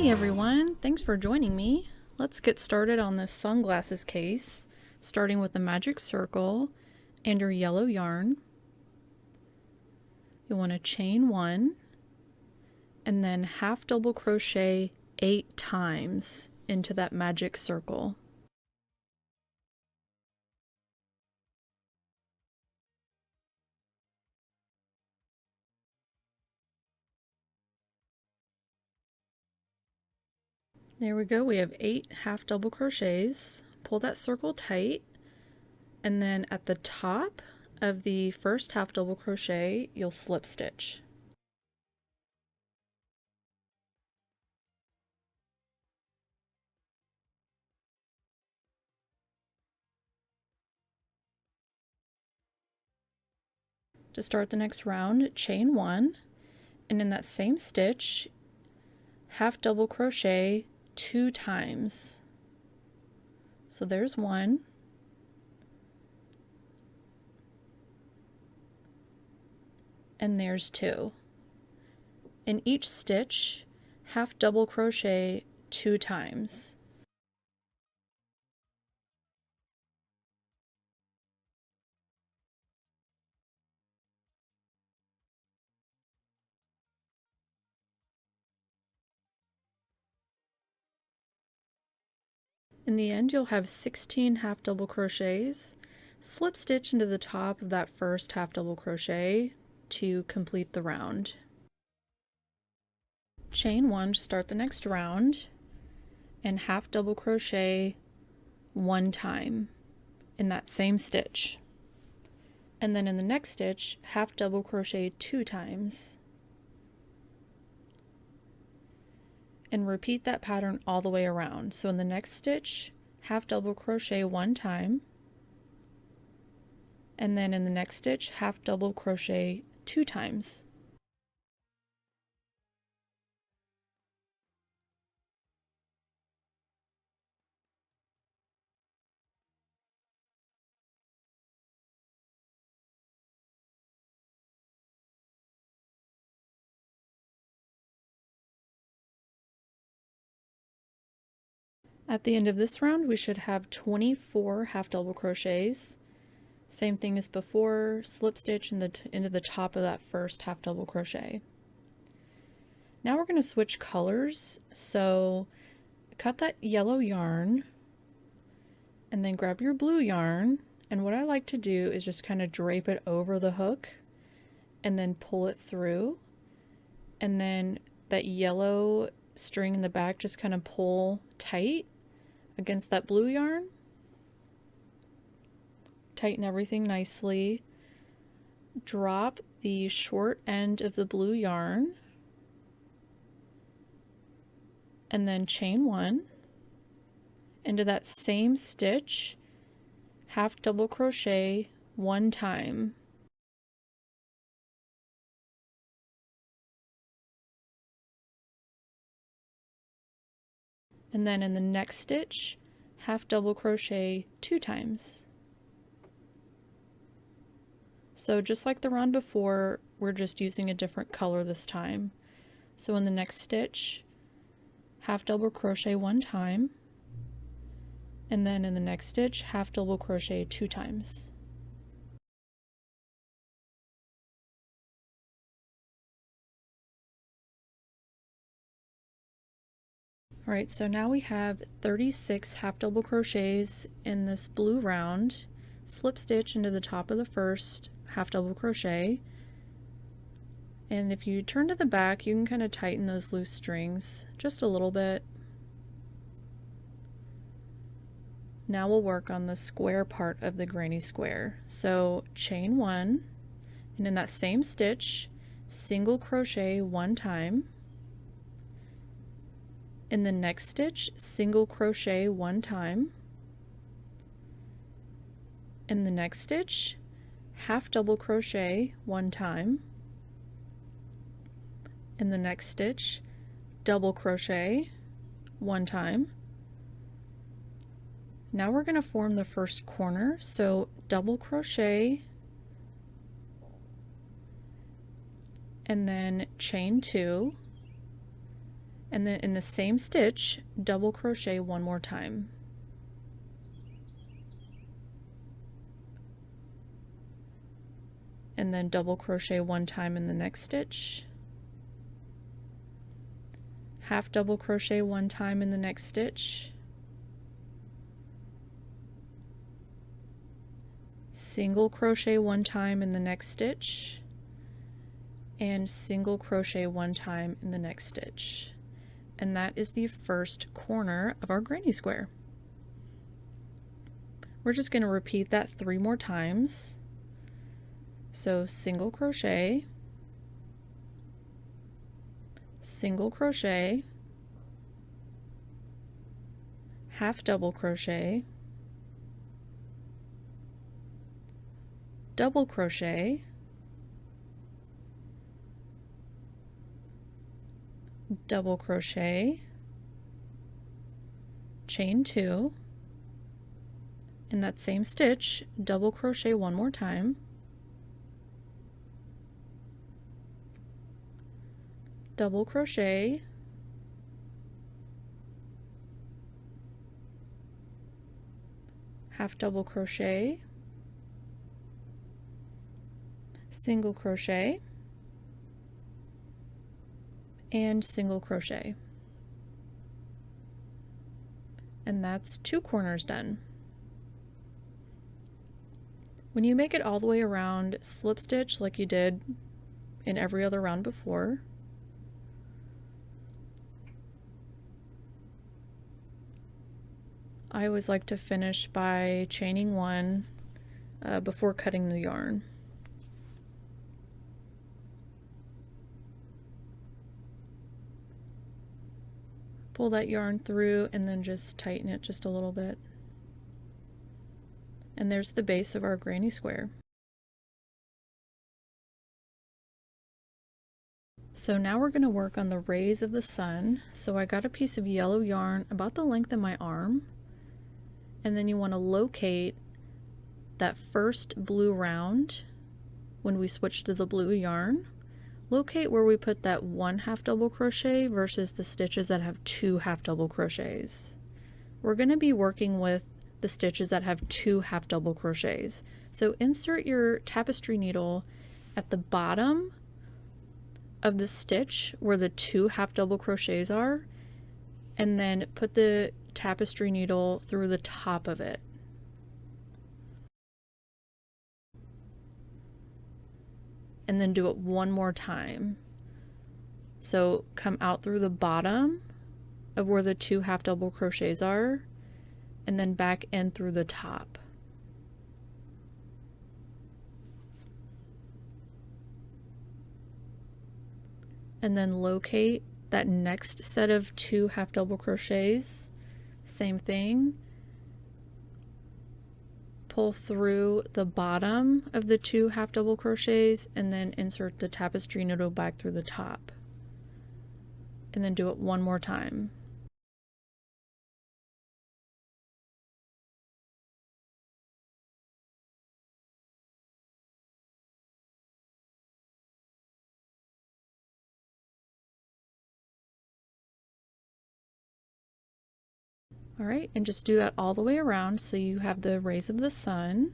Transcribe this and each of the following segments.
Hey everyone, thanks for joining me. Let's get started on this sunglasses case, starting with the magic circle and your yellow yarn. You'll want to chain 1 and then half double crochet 8 times into that magic circle. There we go, we have 8 half double crochets. Pull that circle tight, and then at the top of the first half double crochet, you'll slip stitch. To start the next round, chain 1, and in that same stitch, half double crochet 2 times. So there's 1, and there's 2. In each stitch, half double crochet 2 times. In the end, you'll have 16 half double crochets. Slip stitch into the top of that first half double crochet to complete the round. Chain 1 to start the next round, and half double crochet 1 time in that same stitch. And then in the next stitch, half double crochet 2 times. And repeat that pattern all the way around. So in the next stitch, half double crochet 1 time, and then in the next stitch, half double crochet 2 times. At the end of this round, we should have 24 half double crochets. Same thing as before, slip stitch into the top of that first half double crochet. Now we're going to switch colors. So cut that yellow yarn and then grab your blue yarn. And what I like to do is just kind of drape it over the hook and then pull it through. And then that yellow string in the back, just kind of pull tight against that blue yarn. Tighten everything nicely. Drop the short end of the blue yarn and then chain 1 into that same stitch, half double crochet 1 time. And then in the next stitch, half double crochet 2 times. So just like the round before, we're just using a different color this time. So in the next stitch, half double crochet 1 time, and then in the next stitch, half double crochet 2 times. Alright, so now we have 36 half double crochets in this blue round. Slip stitch into the top of the first half double crochet, and if you turn to the back, you can kind of tighten those loose strings just a little bit. Now we'll work on the square part of the granny square. So chain 1, and in that same stitch, single crochet 1 time. In the next stitch, single crochet 1 time. In the next stitch, half double crochet 1 time. In the next stitch, double crochet 1 time. Now we're going to form the first corner, so double crochet and then chain 2, And then in the same stitch, double crochet one more time. And then double crochet one time in the next stitch. Half double crochet one time in the next stitch. Single crochet one time in the next stitch. And single crochet one time in the next stitch. And that is the first corner of our granny square. We're just going to repeat that 3 more times. So single crochet, single crochet, half double crochet, double crochet, double crochet, chain 2, in that same stitch, double crochet one more time, double crochet, half double crochet, single crochet, and single crochet. And that's 2 corners done. When you make it all the way around, slip stitch like you did in every other round before. I always like to finish by chaining 1 before cutting the yarn. Pull that yarn through and then just tighten it just a little bit. And there's the base of our granny square. So now we're going to work on the rays of the sun. So I got a piece of yellow yarn about the length of my arm. And then you want to locate that first blue round when we switch to the blue yarn. Locate where we put that 1 half double crochet versus the stitches that have 2 half double crochets. We're going to be working with the stitches that have 2 half double crochets. So insert your tapestry needle at the bottom of the stitch where the 2 half double crochets are, and then put the tapestry needle through the top of it. And then do it one more time. So come out through the bottom of where the 2 half double crochets are, and then back in through the top. And then locate that next set of 2 half double crochets. Same thing. Pull through the bottom of the 2 half double crochets and then insert the tapestry needle back through the top. And then do it one more time. All right, and just do that all the way around so you have the rays of the sun.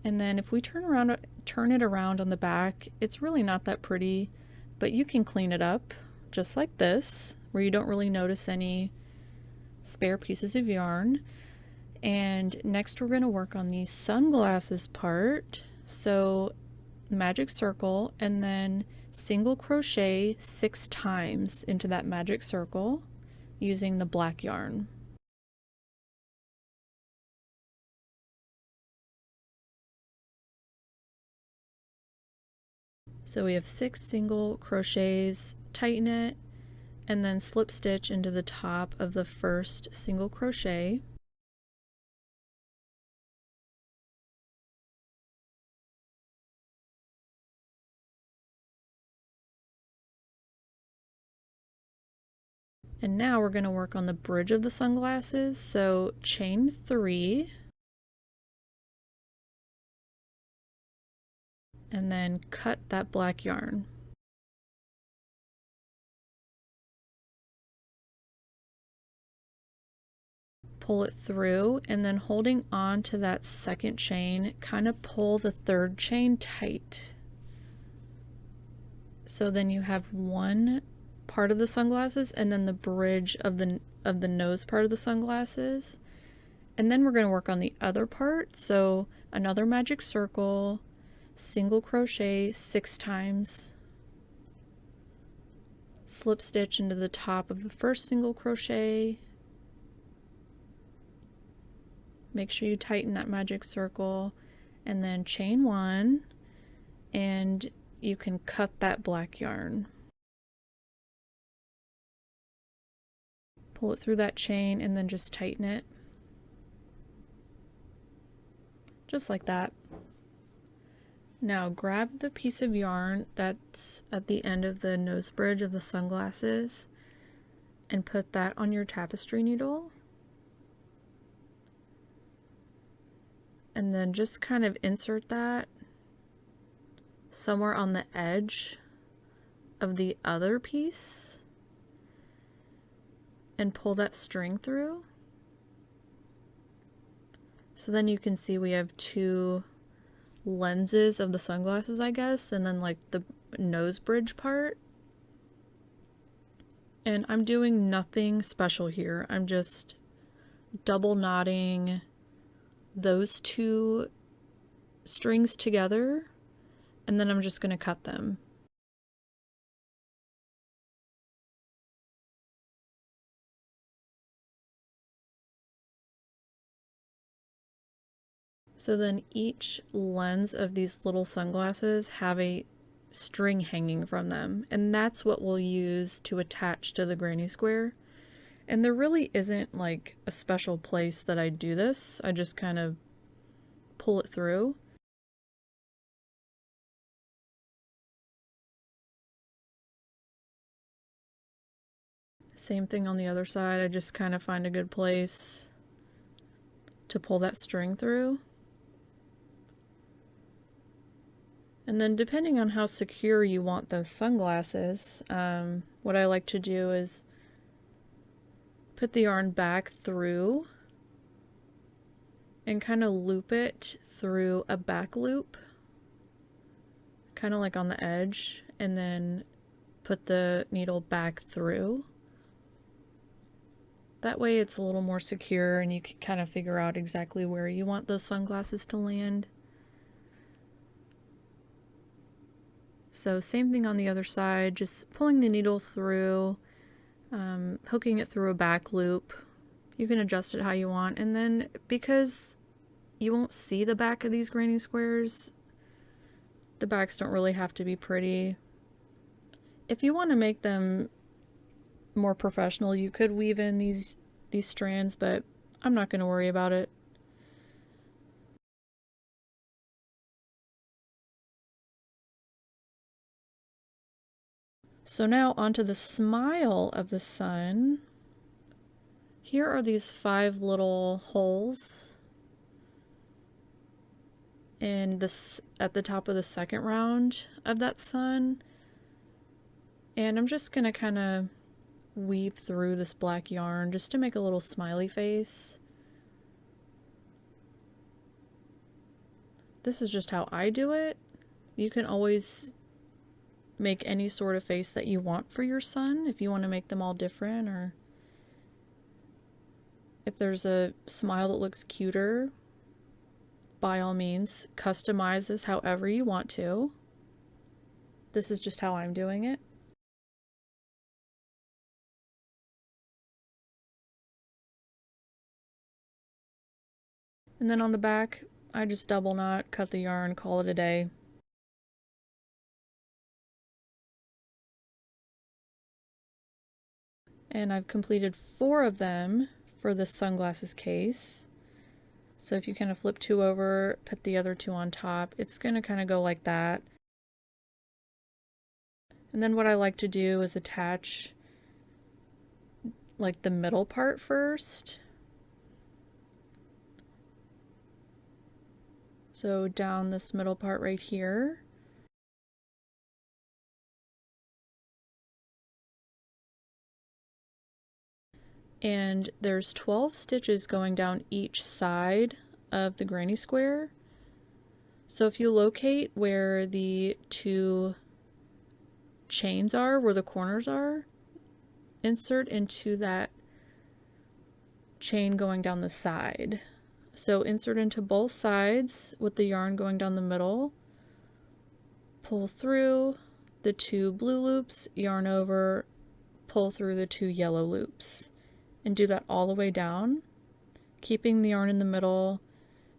And then if we turn it around on the back, it's really not that pretty, but you can clean it up just like this, where you don't really notice any spare pieces of yarn. And next we're going to work on the sunglasses part. So magic circle and then single crochet 6 times into that magic circle using the black yarn. So we have 6 single crochets, tighten it, and then slip stitch into the top of the first single crochet. And now we're going to work on the bridge of the sunglasses. So chain 3, and then cut that black yarn. pull it through, and then holding on to that second chain, kind of pull the third chain tight. So then you have one part of the sunglasses and then the bridge of the nose part of the sunglasses. And then we're going to work on the other part. So another magic circle, single crochet 6 times, slip stitch into the top of the first single crochet. Make sure you tighten that magic circle, and then chain 1, and you can cut that black yarn. Pull it through that chain and then just tighten it. Just like that. Now grab the piece of yarn that's at the end of the nose bridge of the sunglasses and put that on your tapestry needle. And then just kind of insert that somewhere on the edge of the other piece and pull that string through. So then you can see we have 2 lenses of the sunglasses, I guess, and then like the nose bridge part. And I'm doing nothing special here. I'm just double knotting those 2 strings together, and then I'm just going to cut them. So then each lens of these little sunglasses have a string hanging from them, and that's what we'll use to attach to the granny square. And there really isn't like a special place that I do this. I just kind of pull it through. Same thing on the other side. I just kind of find a good place to pull that string through. And then depending on how secure you want those sunglasses, what I like to do is put the yarn back through and kind of loop it through a back loop, kind of like on the edge, and then put the needle back through. That way it's a little more secure and you can kind of figure out exactly where you want those sunglasses to land. So same thing on the other side, just pulling the needle through, hooking it through a back loop. You can adjust it how you want, and then because you won't see the back of these granny squares, the backs don't really have to be pretty. If you want to make them more professional, you could weave in these strands, but I'm not going to worry about it. So now onto the smile of the sun. Here are these 5 little holes in this at the top of the second round of that sun. And I'm just going to kind of weave through this black yarn just to make a little smiley face. This is just how I do it. You can always make any sort of face that you want for your sun if you want to make them all different, or if there's a smile that looks cuter, by all means, customize this however you want to. This is just how I'm doing it. And then on the back, I just double knot, cut the yarn, call it a day. And I've completed 4 of them for this sunglasses case. So if you kind of flip 2 over, put the other 2 on top, it's going to kind of go like that. And then what I like to do is attach like the middle part first. So down this middle part right here. And there's 12 stitches going down each side of the granny square. So if you locate where the two chains are, where the corners are, insert into that chain going down the side. So insert into both sides with the yarn going down the middle, pull through the two blue loops, yarn over, pull through the two yellow loops, and do that all the way down, keeping the yarn in the middle.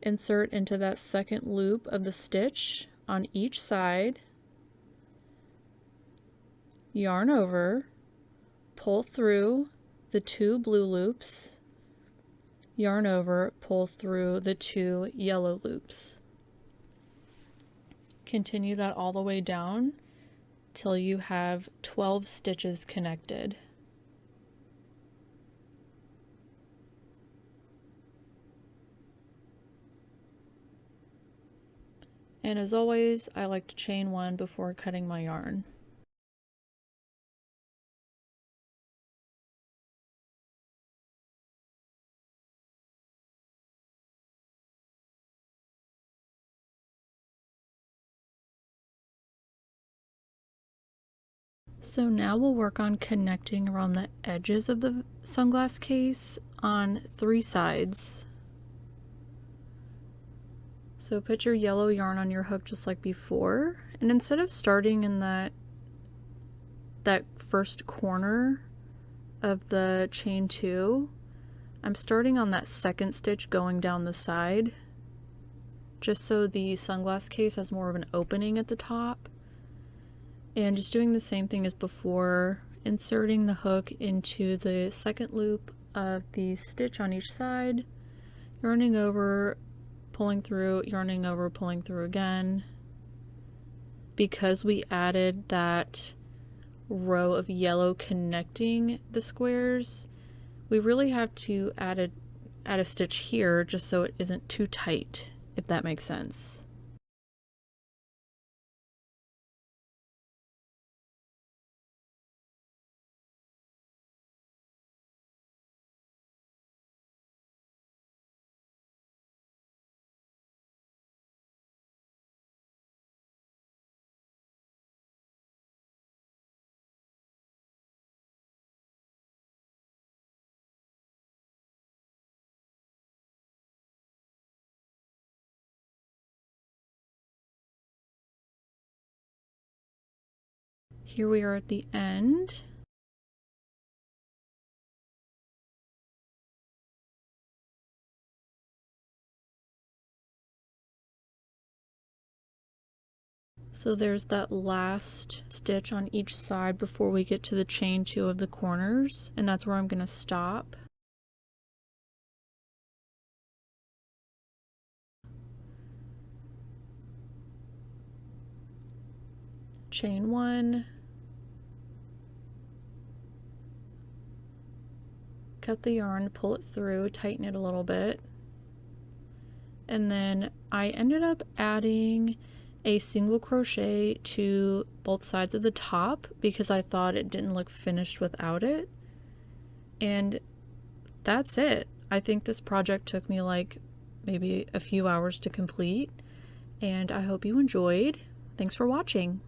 Insert into that second loop of the stitch on each side, yarn over, pull through the two blue loops, yarn over, pull through the two yellow loops. Continue that all the way down till you have 12 stitches connected. And as always, I like to chain one before cutting my yarn. So now we'll work on connecting around the edges of the sunglass case on 3 sides. So put your yellow yarn on your hook just like before, and instead of starting in that first corner of the chain 2, I'm starting on that second stitch going down the side, just so the sunglass case has more of an opening at the top. And just doing the same thing as before, inserting the hook into the second loop of the stitch on each side, yarning over, pulling through, yarning over, pulling through again. Because we added that row of yellow connecting the squares, we really have to add a stitch here just so it isn't too tight, if that makes sense. Here we are at the end. So there's that last stitch on each side before we get to the chain 2 of the corners, and that's where I'm going to stop. Chain 1, cut the yarn, pull it through, tighten it a little bit, and then I ended up adding a single crochet to both sides of the top because I thought it didn't look finished without it. And that's it. I think this project took me like maybe a few hours to complete, and I hope you enjoyed. Thanks for watching.